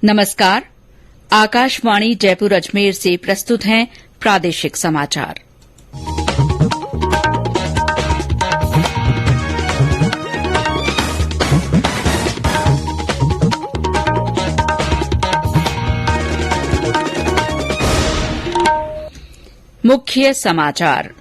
नमस्कार। आकाशवाणी जयपुर अजमेर से प्रस्तुत हैं प्रादेशिक समाचार। मुख्य समाचार।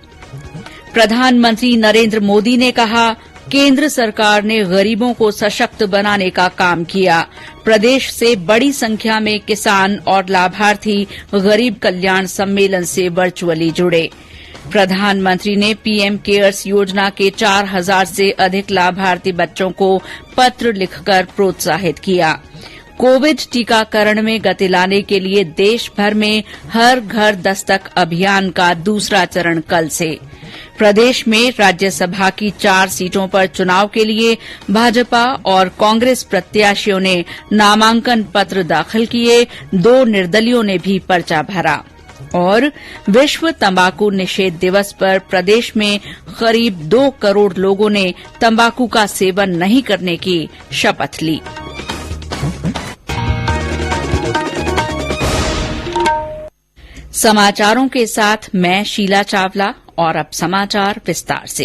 प्रधानमंत्री नरेंद्र मोदी ने कहा, केंद्र सरकार ने गरीबों को सशक्त बनाने का काम किया। प्रदेश से बड़ी संख्या में किसान और लाभार्थी गरीब कल्याण सम्मेलन से वर्चुअली जुड़े। प्रधानमंत्री ने पीएम केयर्स योजना के 4000 से अधिक लाभार्थी बच्चों को पत्र लिखकर प्रोत्साहित किया। कोविड टीकाकरण में गति लाने के लिए देश भर में हर घर दस्तक अभियान का दूसरा चरण कल से। प्रदेश में राज्यसभा की 4 सीटों पर चुनाव के लिए भाजपा और कांग्रेस प्रत्याशियों ने नामांकन पत्र दाखिल किए। 2 निर्दलीयों ने भी पर्चा भरा। और विश्व तंबाकू निषेध दिवस पर प्रदेश में करीब 2 करोड़ लोगों ने तंबाकू का सेवन नहीं करने की शपथ ली। समाचारों के साथ मैं शीला चावला। और अब समाचार विस्तार से।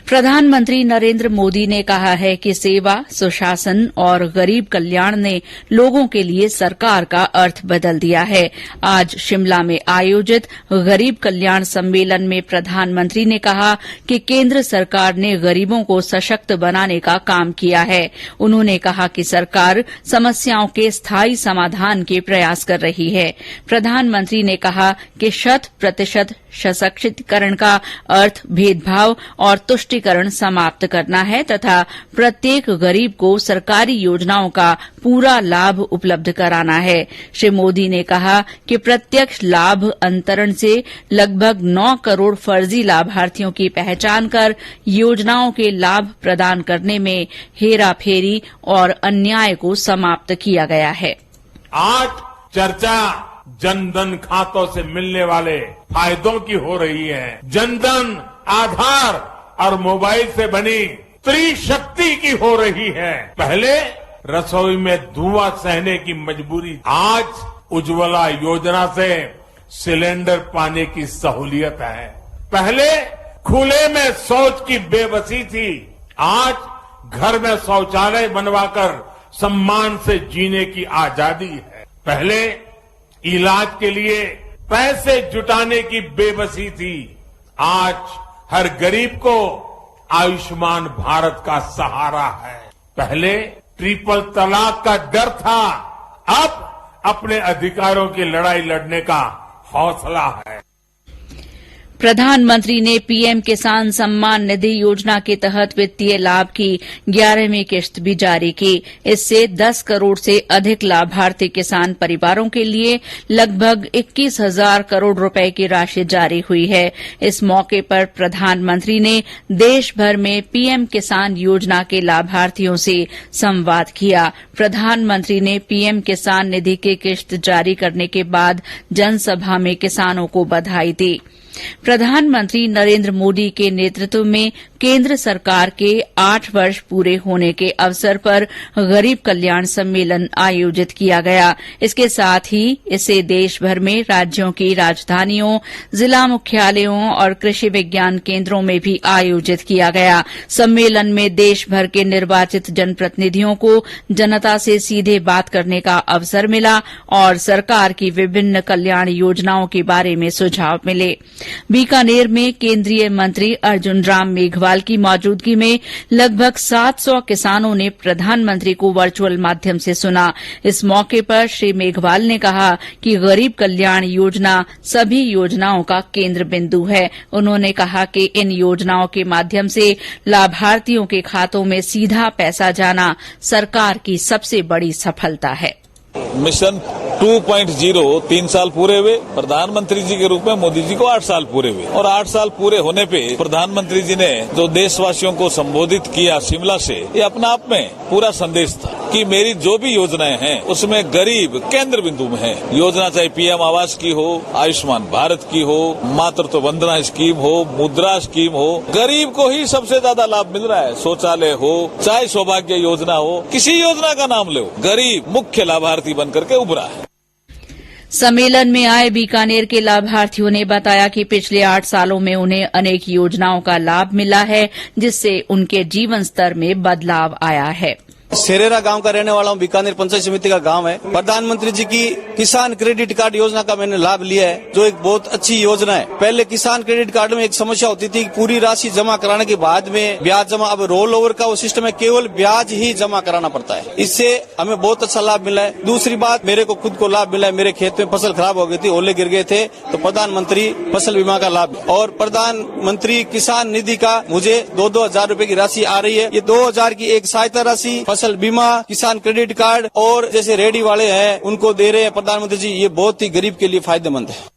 प्रधानमंत्री नरेंद्र मोदी ने कहा है कि सेवा, सुशासन और गरीब कल्याण ने लोगों के लिए सरकार का अर्थ बदल दिया है। आज शिमला में आयोजित गरीब कल्याण सम्मेलन में प्रधानमंत्री ने कहा कि केंद्र सरकार ने गरीबों को सशक्त बनाने का काम किया है। उन्होंने कहा कि सरकार समस्याओं के स्थायी समाधान के प्रयास कर रही है। प्रधानमंत्री ने कहा कि 100% सशक्तिकरण का अर्थ भेदभाव और तुष्टीकरण समाप्त करना है तथा प्रत्येक गरीब को सरकारी योजनाओं का पूरा लाभ उपलब्ध कराना है। श्री मोदी ने कहा कि प्रत्यक्ष लाभ अंतरण से लगभग 9 करोड़ फर्जी लाभार्थियों की पहचान कर योजनाओं के लाभ प्रदान करने में हेराफेरी और अन्याय को समाप्त किया गया है। आज चर्चा जनधन खातों से मिलने वाले फायदों की हो रही है। जनधन, आधार और मोबाइल से बनी त्रिशक्ति की हो रही है। पहले रसोई में धुआं सहने की मजबूरी, आज उज्ज्वला योजना से सिलेंडर पाने की सहूलियत है। पहले खुले में शौच की बेबसी थी, आज घर में शौचालय बनवाकर सम्मान से जीने की आजादी है। पहले इलाज के लिए पैसे जुटाने की बेबसी थी, आज हर गरीब को आयुष्मान भारत का सहारा है। पहले ट्रिपल तलाक का डर था, अब अपने अधिकारों की लड़ाई लड़ने का हौसला है। प्रधानमंत्री ने पीएम किसान सम्मान निधि योजना के तहत वित्तीय लाभ की 11वीं किश्त भी जारी की। इससे 10 करोड़ से अधिक लाभार्थी किसान परिवारों के लिए लगभग 21,000 करोड़ रुपए की राशि जारी हुई है। इस मौके पर प्रधानमंत्री ने देश भर में पीएम किसान योजना के लाभार्थियों से संवाद किया। प्रधानमंत्री ने पीएम किसान निधि की किश्त जारी करने के बाद जनसभा में किसानों को बधाई दी। प्रधानमंत्री नरेंद्र मोदी के नेतृत्व में केंद्र सरकार के 8 वर्ष पूरे होने के अवसर पर गरीब कल्याण सम्मेलन आयोजित किया गया। इसके साथ ही इसे देश भर में राज्यों की राजधानियों, जिला मुख्यालयों और कृषि विज्ञान केंद्रों में भी आयोजित किया गया। सम्मेलन में देश भर के निर्वाचित जनप्रतिनिधियों को जनता से सीधे बात करने का अवसर मिला और सरकार की विभिन्न कल्याण योजनाओं के बारे में सुझाव मिले। बीकानेर में केंद्रीय मंत्री अर्जुन राम मेघवाल की मौजूदगी में लगभग 700 किसानों ने प्रधानमंत्री को वर्चुअल माध्यम से सुना। इस मौके पर श्री मेघवाल ने कहा कि गरीब कल्याण योजना सभी योजनाओं का केंद्र बिंदु है। उन्होंने कहा कि इन योजनाओं के माध्यम से लाभार्थियों के खातों में सीधा पैसा जाना सरकार की सबसे बड़ी सफलता है। मिशन 2.0 3 साल पूरे हुए, प्रधानमंत्री जी के रूप में मोदी जी को 8 साल पूरे हुए और 8 साल पूरे होने पे प्रधानमंत्री जी ने जो देशवासियों को संबोधित किया शिमला से, ये अपने आप में पूरा संदेश था कि मेरी जो भी योजनाएं हैं उसमें गरीब केंद्र बिंदु में है। योजना चाहे पीएम आवास की हो, आयुष्मान भारत की हो, मातृत्व वंदना स्कीम हो, मुद्रा स्कीम हो, गरीब को ही सबसे ज्यादा लाभ मिल रहा है। शौचालय हो, चाहे सौभाग्य योजना हो, किसी योजना का नाम लो, गरीब मुख्य लाभार्थी बनकर के उभरा है। सम्मेलन में आए बीकानेर के लाभार्थियों ने बताया कि पिछले 8 सालों में उन्हें अनेक योजनाओं का लाभ मिला है, जिससे उनके जीवन स्तर में बदलाव आया है। सेरेरा गांव का रहने वाला हूं, बीकानेर पंचायत समिति का गांव है। प्रधानमंत्री जी की किसान क्रेडिट कार्ड योजना का मैंने लाभ लिया है, जो एक बहुत अच्छी योजना है। पहले किसान क्रेडिट कार्ड में एक समस्या होती थी, पूरी राशि जमा कराने के बाद में ब्याज जमा, अब रोल ओवर का वो सिस्टम है, केवल ब्याज ही जमा कराना पड़ता है। इससे हमें बहुत अच्छा लाभ मिला है। दूसरी बात, मेरे को खुद को लाभ मिला है। मेरे खेत में फसल खराब हो गई थी, ओले गिर गए थे, तो प्रधानमंत्री फसल बीमा का लाभ और प्रधानमंत्री किसान निधि का मुझे 2-2 हजार रूपये की राशि आ रही है। ये 2,000 की एक सहायता राशि, फसल बीमा, किसान क्रेडिट कार्ड और जैसे रेडी वाले हैं उनको दे रहे हैं प्रधानमंत्री जी। ये बहुत ही गरीब के लिए फायदेमंद है।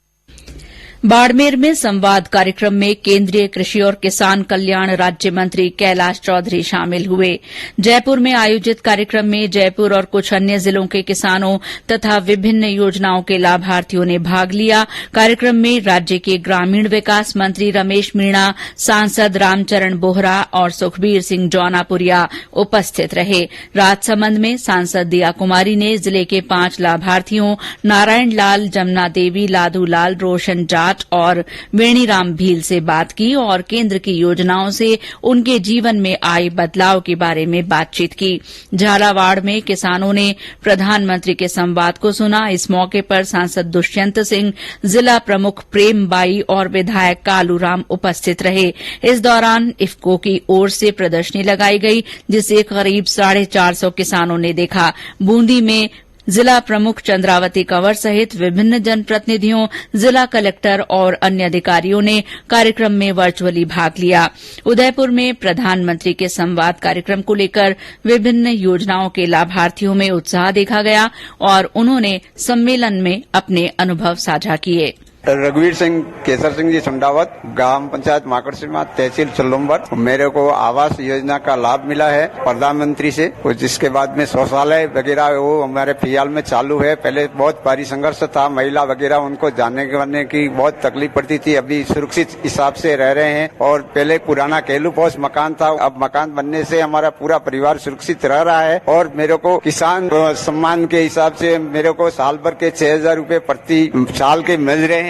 बाड़मेर में संवाद कार्यक्रम में केंद्रीय कृषि और किसान कल्याण राज्य मंत्री कैलाश चौधरी शामिल हुए। जयपुर में आयोजित कार्यक्रम में जयपुर और कुछ अन्य जिलों के किसानों तथा विभिन्न योजनाओं के लाभार्थियों ने भाग लिया। कार्यक्रम में राज्य के ग्रामीण विकास मंत्री रमेश मीणा, सांसद रामचरण बोहरा और सुखबीर सिंह जौनापुरिया उपस्थित रहे। राजसमंद में सांसद दिया कुमारी ने जिले के 5 लाभार्थियों नारायण लाल, जमुना देवी, लादू लाल, रोशन जाट और वेणीराम भील से बात की और केंद्र की योजनाओं से उनके जीवन में आए बदलाव के बारे में बातचीत की। झालावाड़ में किसानों ने प्रधानमंत्री के संवाद को सुना। इस मौके पर सांसद दुष्यंत सिंह, जिला प्रमुख प्रेम बाई और विधायक कालूराम उपस्थित रहे। इस दौरान इफ्को की ओर से प्रदर्शनी लगाई गई, जिसे करीब 450 किसानों ने देखा। बूंदी में जिला प्रमुख चंद्रावती कंवर सहित विभिन्न जनप्रतिनिधियों, जिला कलेक्टर और अन्य अधिकारियों ने कार्यक्रम में वर्चुअली भाग लिया। उदयपुर में प्रधानमंत्री के संवाद कार्यक्रम को लेकर विभिन्न योजनाओं के लाभार्थियों में उत्साह देखा गया और उन्होंने सम्मेलन में अपने अनुभव साझा किए। रघुवीर सिंह, केसर सिंह जी सुंडावत, ग्राम पंचायत माकड़सीमा, तहसील चुल्लुम्बर। मेरे को आवास योजना का लाभ मिला है प्रधानमंत्री से, जिसके बाद में शौचालय वगैरह वो हमारे फिलहाल में चालू है। पहले बहुत भारी संघर्ष था, महिला वगैरह उनको जाने करने की बहुत तकलीफ पड़ती थी। अभी सुरक्षित हिसाब से रह रहे हैं और पहले पुराना केलू पोस्ट मकान था, अब मकान बनने से हमारा पूरा परिवार सुरक्षित रह रहा है। और मेरे को किसान सम्मान के हिसाब से मेरे को साल भर के 6,000 रूपये प्रति साल के मिल रहे हैं।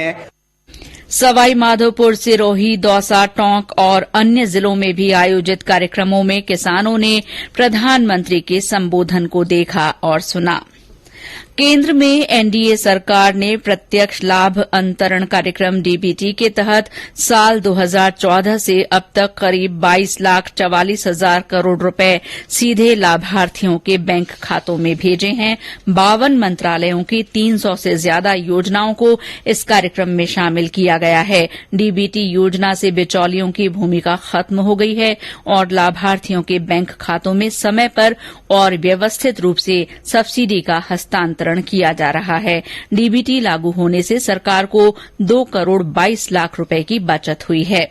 सवाई माधोपुर, सिरोही, दौसा, टोंक और अन्य जिलों में भी आयोजित कार्यक्रमों में किसानों ने प्रधानमंत्री के संबोधन को देखा और सुना। केंद्र में एनडीए सरकार ने प्रत्यक्ष लाभ अंतरण कार्यक्रम डीबीटी के तहत साल 2014 से अब तक करीब 22,44,000 करोड़ रुपए सीधे लाभार्थियों के बैंक खातों में भेजे हैं। 52 मंत्रालयों की 300 से ज्यादा योजनाओं को इस कार्यक्रम में शामिल किया गया है। डीबीटी योजना से बिचौलियों की भूमिका खत्म हो गई है और लाभार्थियों के बैंक खातों में समय पर और व्यवस्थित रूप से सब्सिडी का हस्तांतरण किया जा रहा है। डीबीटी लागू होने से सरकार को 2 करोड़ 22 लाख रुपए की बचत हुई है।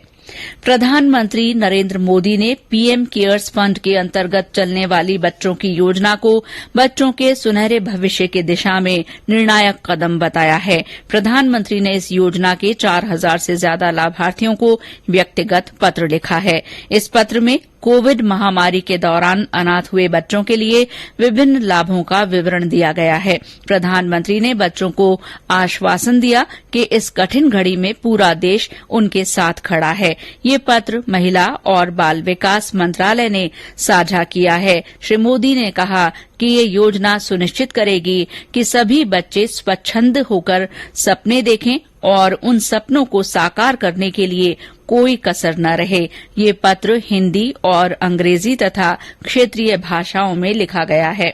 प्रधानमंत्री नरेंद्र मोदी ने पीएम केयर्स फंड के अंतर्गत चलने वाली बच्चों की योजना को बच्चों के सुनहरे भविष्य की दिशा में निर्णायक कदम बताया है। प्रधानमंत्री ने इस योजना के 4,000 से ज्यादा लाभार्थियों को व्यक्तिगत पत्र लिखा है। इस पत्र में कोविड महामारी के दौरान अनाथ हुए बच्चों के लिए विभिन्न लाभों का विवरण दिया गया है। प्रधानमंत्री ने बच्चों को आश्वासन दिया कि इस कठिन घड़ी में पूरा देश उनके साथ खड़ा है। ये पत्र महिला और बाल विकास मंत्रालय ने साझा किया है। श्री मोदी ने कहा कि ये योजना सुनिश्चित करेगी कि सभी बच्चे स्वच्छंद होकर सपने देखें और उन सपनों को साकार करने के लिए कोई कसर न रहे। ये पत्र हिन्दी और अंग्रेजी तथा क्षेत्रीय भाषाओं में लिखा गया है।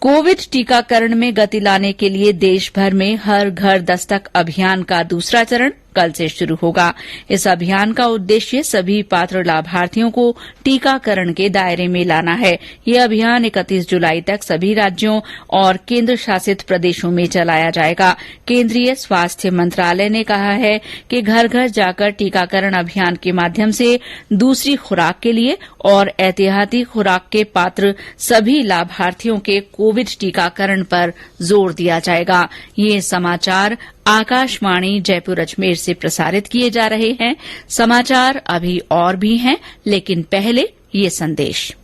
कोविड टीकाकरण में गति लाने के लिए देश भर में हर घर दस्तक अभियान का दूसरा चरण कल से शुरू होगा। इस अभियान का उद्देश्य सभी पात्र लाभार्थियों को टीकाकरण के दायरे में लाना है। ये अभियान 31 जुलाई तक सभी राज्यों और केंद्र शासित प्रदेशों में चलाया जाएगा। केंद्रीय स्वास्थ्य मंत्रालय ने कहा है कि घर घर जाकर टीकाकरण अभियान के माध्यम से दूसरी खुराक के लिए और एहतियाती खुराक के पात्र सभी लाभार्थियों के कोविड टीकाकरण पर जोर दिया जाएगा। ये समाचार आकाशवाणी जयपुर अजमेर से प्रसारित किए जा रहे हैं। समाचार अभी और भी हैं, लेकिन पहले ये संदेश।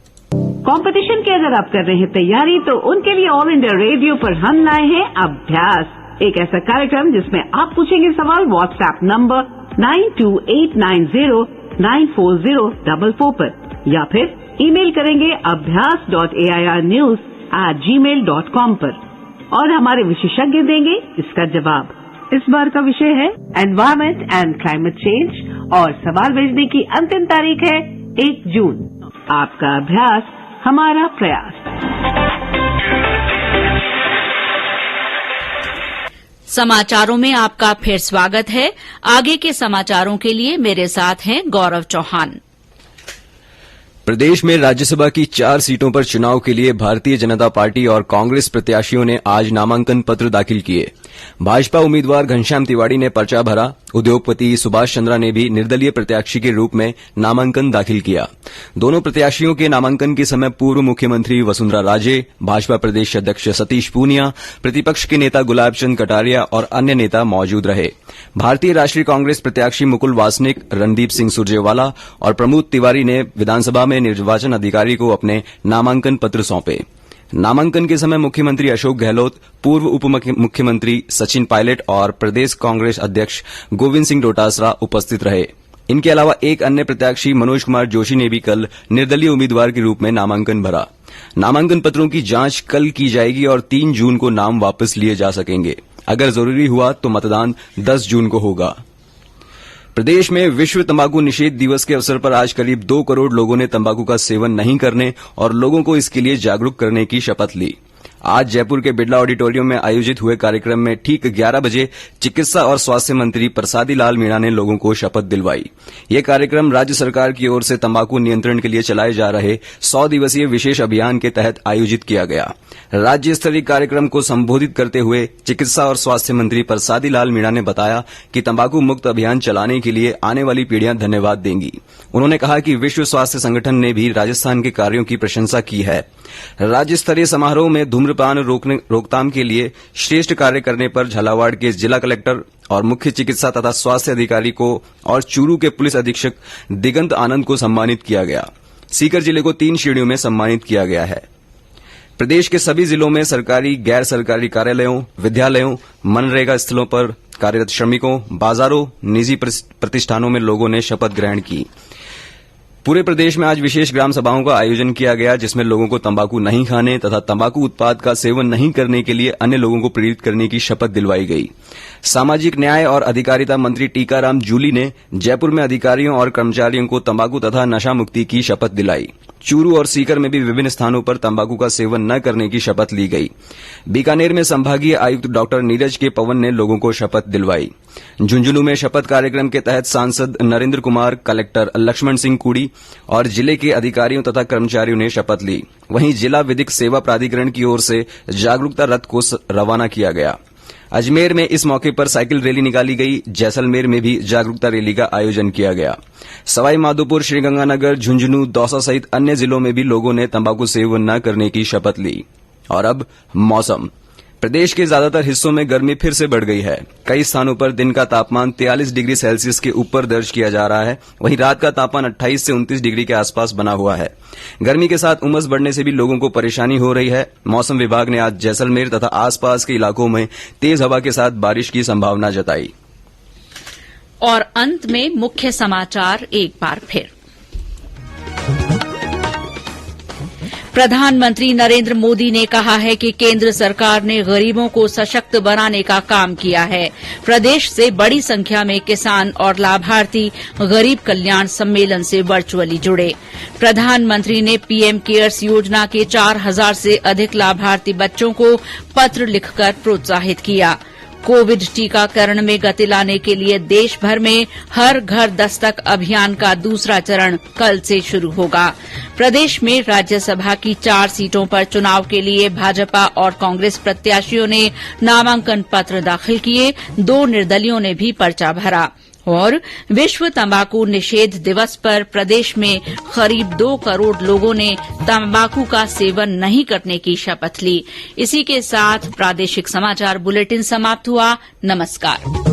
कंपटीशन की अगर आप कर रहे हैं तैयारी, तो उनके लिए ऑल इंडिया रेडियो पर हम लाए हैं अभ्यास, एक ऐसा कार्यक्रम जिसमें आप पूछेंगे सवाल व्हाट्सएप नंबर 9289094044 पर, या फिर ईमेल करेंगे abhyas.airnews@gmail.com पर, और हमारे विशेषज्ञ देंगे इसका जवाब। इस बार का विषय है एनवायरमेंट एंड क्लाइमेट चेंज, और सवाल भेजने की अंतिम तारीख है 1 जून। आपका अभ्यास हमारा प्रयास। समाचारों में आपका फिर स्वागत है। आगे के समाचारों के लिए मेरे साथ हैं गौरव चौहान। प्रदेश में राज्यसभा की 4 सीटों पर चुनाव के लिए भारतीय जनता पार्टी और कांग्रेस प्रत्याशियों ने आज नामांकन पत्र दाखिल किए। भाजपा उम्मीदवार घनश्याम तिवाड़ी ने पर्चा भरा। उद्योगपति सुभाष चंद्रा ने भी निर्दलीय प्रत्याशी के रूप में नामांकन दाखिल किया। दोनों प्रत्याशियों के नामांकन के समय पूर्व मुख्यमंत्री वसुंधरा राजे, भाजपा प्रदेश अध्यक्ष सतीश पूनिया, प्रतिपक्ष के नेता गुलाब चंद कटारिया और अन्य नेता मौजूद रहे। भारतीय राष्ट्रीय कांग्रेस प्रत्याशी मुकुल वासनिक, रणदीप सिंह सुरजेवाला और प्रमोद तिवारी ने विधानसभा में निर्वाचन अधिकारी को अपने नामांकन पत्र सौंपे। नामांकन के समय मुख्यमंत्री अशोक गहलोत, पूर्व उप मुख्यमंत्री सचिन पायलट और प्रदेश कांग्रेस अध्यक्ष गोविंद सिंह डोटासरा उपस्थित रहे। इनके अलावा एक अन्य प्रत्याशी मनोज कुमार जोशी ने भी कल निर्दलीय उम्मीदवार के रूप में नामांकन भरा। नामांकन पत्रों की जांच कल की जाएगी और 3 जून को नाम वापस लिए जा सकेंगे। अगर जरूरी हुआ तो मतदान 10 जून को होगा। प्रदेश में विश्व तंबाकू निषेध दिवस के अवसर पर आज करीब 2 करोड़ लोगों ने तंबाकू का सेवन नहीं करने और लोगों को इसके लिए जागरूक करने की शपथ ली। आज जयपुर के बिड़ला ऑडिटोरियम में आयोजित हुए कार्यक्रम में ठीक 11 बजे चिकित्सा और स्वास्थ्य मंत्री प्रसादी लाल मीणा ने लोगों को शपथ दिलवाई। यह कार्यक्रम राज्य सरकार की ओर से तंबाकू नियंत्रण के लिए चलाए जा रहे 100 दिवसीय विशेष अभियान के तहत आयोजित किया गया। राज्य स्तरीय कार्यक्रम को संबोधित करते हुए चिकित्सा और स्वास्थ्य मंत्री प्रसादी लाल मीणा ने बताया कि तंबाकू मुक्त अभियान चलाने के लिए आने वाली पीढ़ियां धन्यवाद देंगी। उन्होंने कहा कि विश्व स्वास्थ्य संगठन ने भी राजस्थान के कार्यों की प्रशंसा की है। राज्य स्तरीय समारोह में धूम्रपान रोकथाम के लिए श्रेष्ठ कार्य करने पर झालावाड़ के जिला कलेक्टर और मुख्य चिकित्सा तथा स्वास्थ्य अधिकारी को और चूरू के पुलिस अधीक्षक दिगंत आनंद को सम्मानित किया गया। सीकर जिले को 3 श्रेणियों में सम्मानित किया गया है। प्रदेश के सभी जिलों में सरकारी, गैर सरकारी कार्यालयों, विद्यालयों, मनरेगा स्थलों पर कार्यरत श्रमिकों, बाजारों, निजी प्रतिष्ठानों में लोगों ने शपथ ग्रहण की। पूरे प्रदेश में आज विशेष ग्राम सभाओं का आयोजन किया गया, जिसमें लोगों को तंबाकू नहीं खाने तथा तंबाकू उत्पाद का सेवन नहीं करने के लिए अन्य लोगों को प्रेरित करने की शपथ दिलवाई गई। सामाजिक न्याय और अधिकारिता मंत्री टीकाराम जूली ने जयपुर में अधिकारियों और कर्मचारियों को तंबाकू तथा नशा मुक्ति की शपथ दिलाई। चूरू और सीकर में भी विभिन्न स्थानों पर तंबाकू का सेवन न करने की शपथ ली गई। बीकानेर में संभागीय आयुक्त डॉक्टर नीरज के पवन ने लोगों को शपथ दिलवाई। झुंझुनू में शपथ कार्यक्रम के तहत सांसद नरेंद्र कुमार, कलेक्टर लक्ष्मण सिंह कुड़ी और जिले के अधिकारियों तथा कर्मचारियों ने शपथ ली। वहीं जिला विधिक सेवा प्राधिकरण की ओर से जागरूकता रथ को रवाना किया गया। अजमेर में इस मौके पर साइकिल रैली निकाली गई। जैसलमेर में भी जागरूकता रैली का आयोजन किया गया। सवाई माधोपुर, श्रीगंगानगर, झुंझुनू, दौसा सहित अन्य जिलों में भी लोगों ने तंबाकू सेवन न करने की शपथ ली। और अब मौसम। प्रदेश के ज्यादातर हिस्सों में गर्मी फिर से बढ़ गई है। कई स्थानों पर दिन का तापमान 43 डिग्री सेल्सियस के ऊपर दर्ज किया जा रहा है। वहीं रात का तापमान 28 से 29 डिग्री के आसपास बना हुआ है। गर्मी के साथ उमस बढ़ने से भी लोगों को परेशानी हो रही है। मौसम विभाग ने आज जैसलमेर तथा आसपास के इलाकों में तेज हवा के साथ बारिश की संभावना जताई। और अंत में मुख्य समाचार एक बार फिर। प्रधानमंत्री नरेंद्र मोदी ने कहा है कि केंद्र सरकार ने गरीबों को सशक्त बनाने का काम किया है। प्रदेश से बड़ी संख्या में किसान और लाभार्थी गरीब कल्याण सम्मेलन से वर्चुअली जुड़े। प्रधानमंत्री ने पीएम केयर्स योजना के 4000 से अधिक लाभार्थी बच्चों को पत्र लिखकर प्रोत्साहित किया। कोविड टीकाकरण में गति लाने के लिए देश भर में हर घर दस्तक अभियान का दूसरा चरण कल से शुरू होगा। प्रदेश में राज्यसभा की 4 सीटों पर चुनाव के लिए भाजपा और कांग्रेस प्रत्याशियों ने नामांकन पत्र दाखिल किए। 2 निर्दलियों ने भी पर्चा भरा। और विश्व तंबाकू निषेध दिवस पर प्रदेश में करीब 2 करोड़ लोगों ने तंबाकू का सेवन नहीं करने की शपथ ली। इसी के साथ प्रादेशिक समाचार बुलेटिन समाप्त हुआ। नमस्कार।